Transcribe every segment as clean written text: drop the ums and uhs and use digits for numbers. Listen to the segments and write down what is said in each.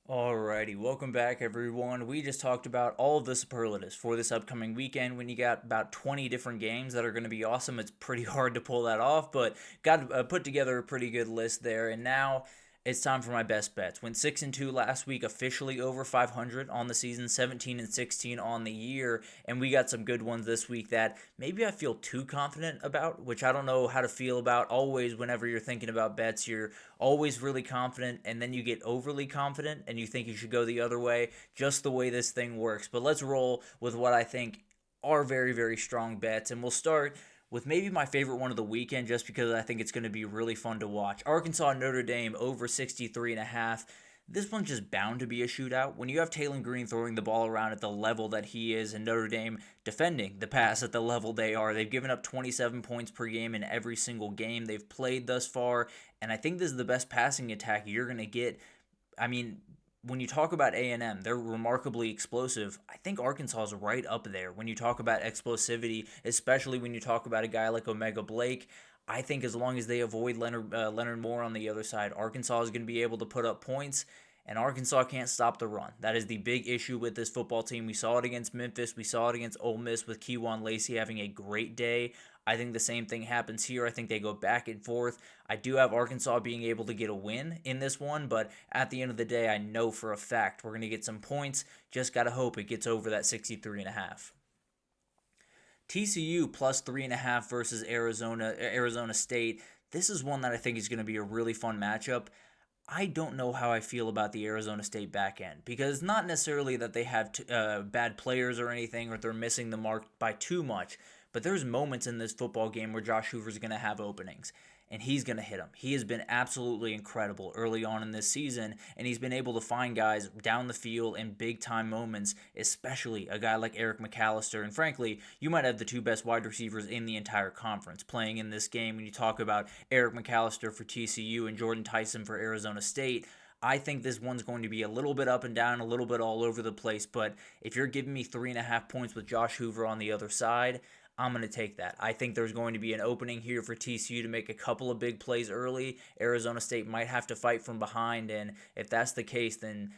Alrighty, welcome back everyone. We just talked about all of the superlatives for this upcoming weekend when you got about 20 different games that are going to be awesome. It's pretty hard to pull that off, but got put together a pretty good list there. And now it's time for my best bets. Went 6-2 last week, officially over 500 on the season, 17-16 on the year, and we got some good ones this week that maybe I feel too confident about, which I don't know how to feel about. Always, whenever you're thinking about bets, you're always really confident, and then you get overly confident and you think you should go the other way, just the way this thing works. But let's roll with what I think are very, very strong bets, and we'll start with maybe my favorite one of the weekend just because I think it's going to be really fun to watch. Arkansas Notre Dame over 63.5. This one's just bound to be a shootout. When you have Taylor Green throwing the ball around at the level that he is and Notre Dame defending the pass at the level they are, they've given up 27 points per game in every single game they've played thus far, and I think this is the best passing attack you're going to get. I mean, when you talk about A&M, they're remarkably explosive. I think Arkansas is right up there when you talk about explosivity, especially when you talk about a guy like Omega Blake. I think as long as they avoid Leonard Moore on the other side, Arkansas is going to be able to put up points, and Arkansas can't stop the run. That is the big issue with this football team. We saw it against Memphis. We saw it against Ole Miss with Keywan Lacey having a great day. I think the same thing happens here. I think they go back and forth. I do have Arkansas being able to get a win in this one, but at the end of the day, I know for a fact we're going to get some points. Just got to hope it gets over that 63.5. TCU plus 3.5 versus Arizona State. This is one that I think is going to be a really fun matchup. I don't know how I feel about the Arizona State back end because it's not necessarily that they have bad players or anything or they're missing the mark by too much, but there's moments in this football game where Josh Hoover's going to have openings and he's going to hit them. He has been absolutely incredible early on in this season, and he's been able to find guys down the field in big time moments, especially a guy like Eric McAllister. And frankly, you might have the two best wide receivers in the entire conference playing in this game when you talk about Eric McAllister for TCU and Jordan Tyson for Arizona State. I think this one's going to be a little bit up and down, a little bit all over the place. But if you're giving me 3.5 points with Josh Hoover on the other side, I'm going to take that. I think there's going to be an opening here for TCU to make a couple of big plays early. Arizona State might have to fight from behind, and if that's the case, then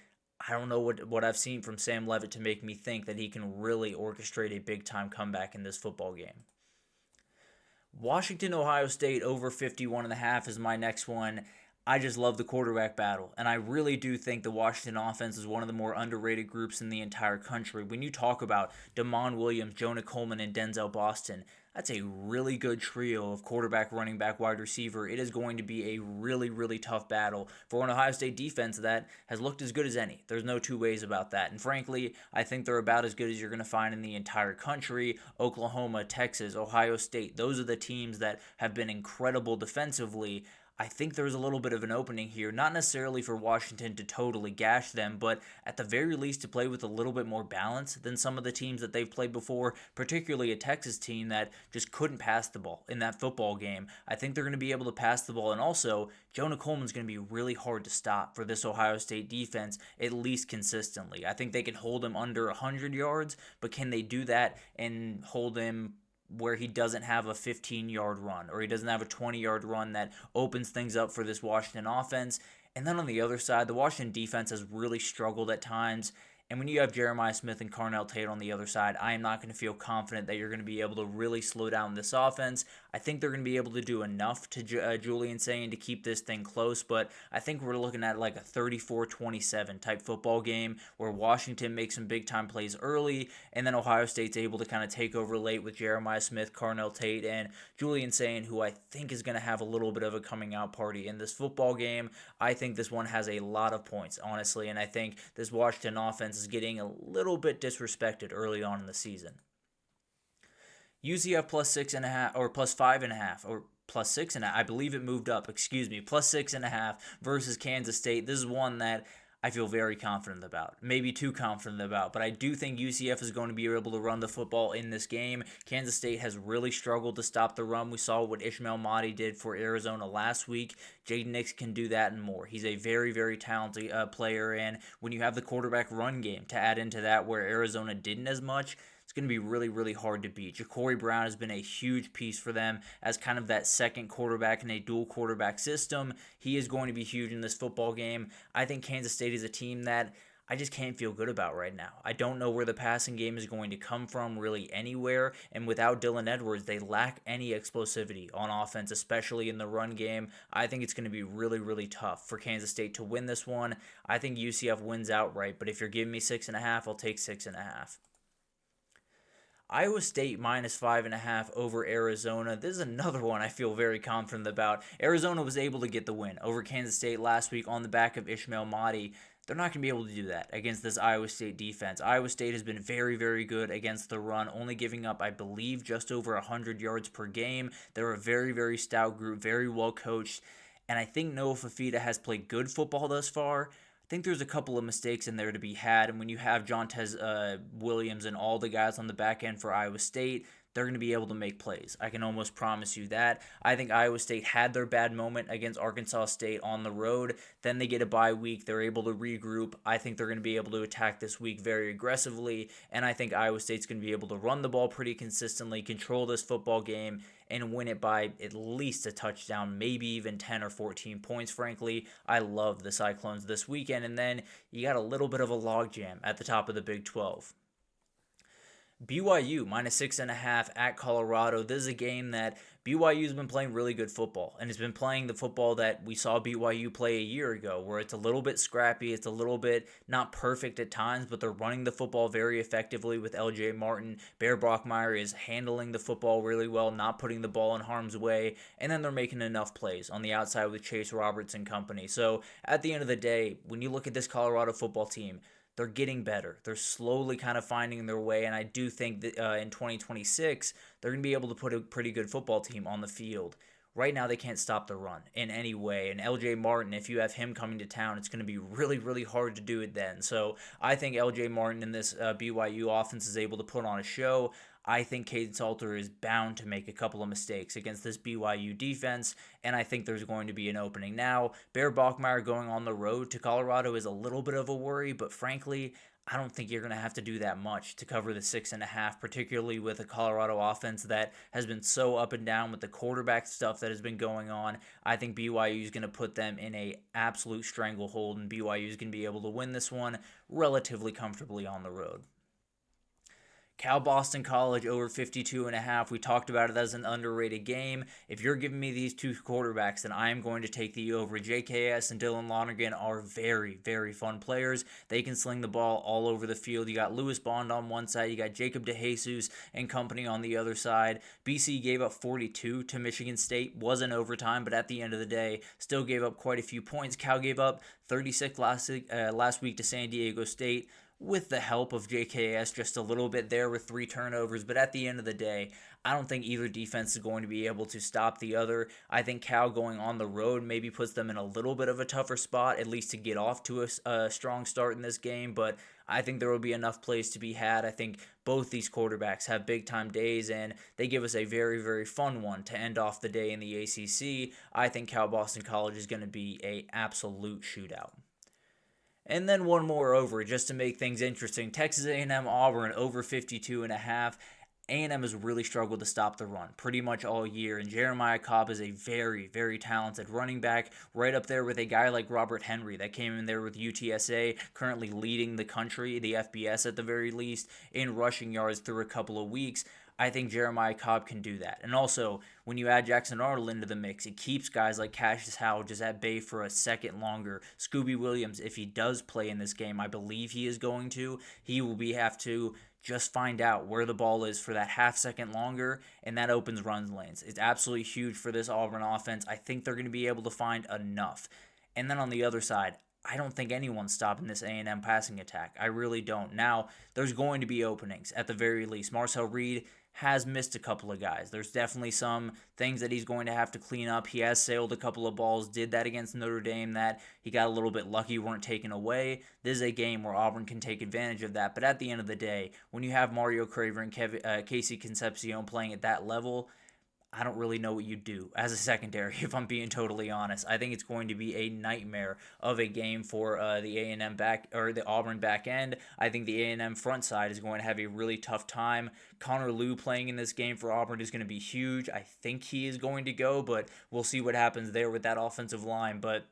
I don't know what I've seen from Sam Levitt to make me think that he can really orchestrate a big time comeback in this football game. Washington, Ohio State over 51.5 is my next one. I just love the quarterback battle, and I really do think the Washington offense is one of the more underrated groups in the entire country. When you talk about Damon Williams, Jonah Coleman, and Denzel Boston, that's a really good trio of quarterback, running back, wide receiver. It is going to be a really, really tough battle for an Ohio State defense that has looked as good as any. There's no two ways about that. And frankly, I think they're about as good as you're going to find in the entire country. Oklahoma, Texas, Ohio State, those are the teams that have been incredible defensively. I think there's a little bit of an opening here, not necessarily for Washington to totally gash them, but at the very least to play with a little bit more balance than some of the teams that they've played before, particularly a Texas team that just couldn't pass the ball in that football game. I think they're going to be able to pass the ball, and also Jonah Coleman's going to be really hard to stop for this Ohio State defense, at least consistently. I think they can hold him under 100 yards, but can they do that and hold him where he doesn't have a 15-yard run or he doesn't have a 20-yard run that opens things up for this Washington offense? And then on the other side, the Washington defense has really struggled at times. And when you have Jeremiah Smith and Carnell Tate on the other side, I am not going to feel confident that you're going to be able to really slow down this offense. I think they're going to be able to do enough to Julian Sayin to keep this thing close, but I think we're looking at like a 34-27 type football game where Washington makes some big time plays early, and then Ohio State's able to kind of take over late with Jeremiah Smith, Carnell Tate, and Julian Sayin, who I think is going to have a little bit of a coming out party in this football game. I think this one has a lot of points, honestly, and I think this Washington offense is getting a little bit disrespected early on in the season. UCF plus 6.5 or plus 5.5 or plus 6.5. I believe it moved up. Excuse me, plus 6.5 versus Kansas State. This is one that I feel very confident about. Maybe too confident about, but I do think UCF is going to be able to run the football in this game. Kansas State has really struggled to stop the run. We saw what Ishmael Mahdi did for Arizona last week. Jaden Nix can do that and more. He's a very, very talented player, and when you have the quarterback run game to add into that where Arizona didn't as much, it's going to be really, really hard to beat. Ja'Cory Brown has been a huge piece for them as kind of that second quarterback in a dual quarterback system. He is going to be huge in this football game. I think Kansas State is a team that I just can't feel good about right now. I don't know where the passing game is going to come from really anywhere, and without Dylan Edwards, they lack any explosivity on offense, especially in the run game. I think it's going to be really, really tough for Kansas State to win this one. I think UCF wins outright, but if you're giving me 6.5, I'll take 6.5. Iowa State -5.5 over Arizona. This is another one I feel very confident about. Arizona was able to get the win over Kansas State last week on the back of Ishmael Mahdi. They're not going to be able to do that against this Iowa State defense. Iowa State has been very, very good against the run, only giving up, I believe, just over 100 yards per game. They're a very, very stout group, very well coached, and I think Noah Fafita has played good football thus far. I think there's a couple of mistakes in there to be had, and when you have Jontez Williams and all the guys on the back end for Iowa State, they're going to be able to make plays. I can almost promise you that. I think Iowa State had their bad moment against Arkansas State on the road. Then they get a bye week. They're able to regroup. I think they're going to be able to attack this week very aggressively, and I think Iowa State's going to be able to run the ball pretty consistently, control this football game, and win it by at least a touchdown, maybe even 10 or 14 points, frankly. I love the Cyclones this weekend, and then you got a little bit of a logjam at the top of the Big 12. BYU -6.5 at Colorado. This is a game that BYU's been playing really good football, and it's been playing the football that we saw BYU play a year ago, where it's a little bit scrappy, it's a little bit not perfect at times, but they're running the football very effectively with LJ Martin. Bear Brockmeyer is handling the football really well, not putting the ball in harm's way, and then they're making enough plays on the outside with Chase Roberts and company. So at the end of the day, when you look at this Colorado football team, they're getting better. They're slowly kind of finding their way, and I do think that in 2026, they're going to be able to put a pretty good football team on the field. Right now, they can't stop the run in any way, and LJ Martin, if you have him coming to town, it's going to be really, really hard to do it then. So I think LJ Martin in this BYU offense is able to put on a show. I think Caden Salter is bound to make a couple of mistakes against this BYU defense, and I think there's going to be an opening. Now, Bear Bachmeier going on the road to Colorado is a little bit of a worry, but frankly, I don't think you're going to have to do that much to cover the 6.5, particularly with a Colorado offense that has been so up and down with the quarterback stuff that has been going on. I think BYU is going to put them in a absolute stranglehold, and BYU is going to be able to win this one relatively comfortably on the road. Cal Boston College over 52.5. We talked about it as an underrated game. If you're giving me these two quarterbacks, then I am going to take the over. JKS and Dylan Lonergan are very, very fun players. They can sling the ball all over the field. You got Lewis Bond on one side. You got Jacob DeJesus and company on the other side. BC gave up 42 to Michigan State. Wasn't overtime, but at the end of the day, still gave up quite a few points. Cal gave up 36 last week to San Diego State, with the help of JKS just a little bit there with 3 turnovers. But at the end of the day, I don't think either defense is going to be able to stop the other. I think Cal going on the road maybe puts them in a little bit of a tougher spot, at least to get off to a strong start in this game. But I think there will be enough plays to be had. I think both these quarterbacks have big-time days, and they give us a very, very fun one to end off the day in the ACC. I think Cal Boston College is going to be an absolute shootout. And then one more over, just to make things interesting. Texas A&M Auburn over 52.5. A&M has really struggled to stop the run pretty much all year, and Jeremiah Cobb is a very, very talented running back, right up there with a guy like Robert Henry that came in there with UTSA, currently leading the country, the FBS at the very least, in rushing yards through a couple of weeks. I think Jeremiah Cobb can do that. And also, when you add Jackson Arnold into the mix, it keeps guys like Cassius Howell just at bay for a second longer. Scooby Williams, if he does play in this game, I believe he is going to, he will have to just find out where the ball is for that half second longer, and that opens runs lanes. It's absolutely huge for this Auburn offense. I think they're going to be able to find enough. And then on the other side, I don't think anyone's stopping this A&M passing attack. I really don't. Now, there's going to be openings at the very least. Marcel Reed has missed a couple of guys. There's definitely some things that he's going to have to clean up. He has sailed a couple of balls, did that against Notre Dame that he got a little bit lucky weren't taken away. This is a game where Auburn can take advantage of that. But at the end of the day, when you have Mario Craver and Casey Concepcion playing at that level, I don't really know what you do as a secondary, if I'm being totally honest. I think it's going to be a nightmare of a game for the A&M back or the Auburn back end. I think the A&M front side is going to have a really tough time. Connor Liu playing in this game for Auburn is going to be huge. I think he is going to go, but we'll see what happens there with that offensive line. But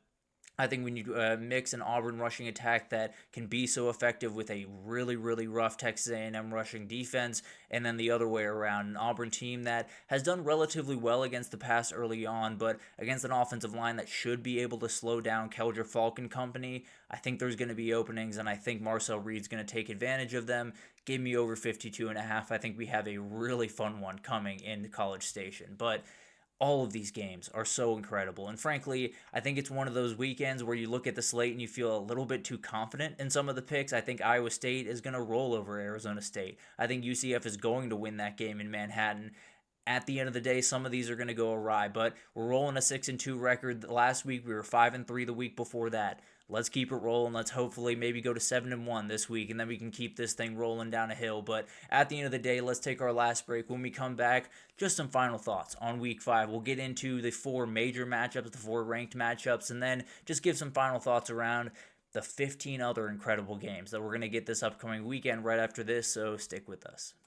I think when you mix an Auburn rushing attack that can be so effective with a really, really rough Texas A&M rushing defense, and then the other way around, an Auburn team that has done relatively well against the pass early on, but against an offensive line that should be able to slow down Keldra Falk and company, I think there's going to be openings, and I think Marcel Reed's going to take advantage of them. Give me over 52.5. I think we have a really fun one coming in College Station, but all of these games are so incredible. And frankly, I think it's one of those weekends where you look at the slate and you feel a little bit too confident in some of the picks. I think Iowa State is going to roll over Arizona State. I think UCF is going to win that game in Manhattan. At the end of the day, some of these are going to go awry, but we're rolling a 6-2 record. Last week we were 5-3 the week before that. Let's keep it rolling. Let's hopefully maybe go to 7-1 this week, and then we can keep this thing rolling down a hill. But at the end of the day, let's take our last break. When we come back, just some final thoughts on Week 5. We'll get into the 4 major matchups, the 4 ranked matchups, and then just give some final thoughts around the 15 other incredible games that we're going to get this upcoming weekend right after this, so stick with us.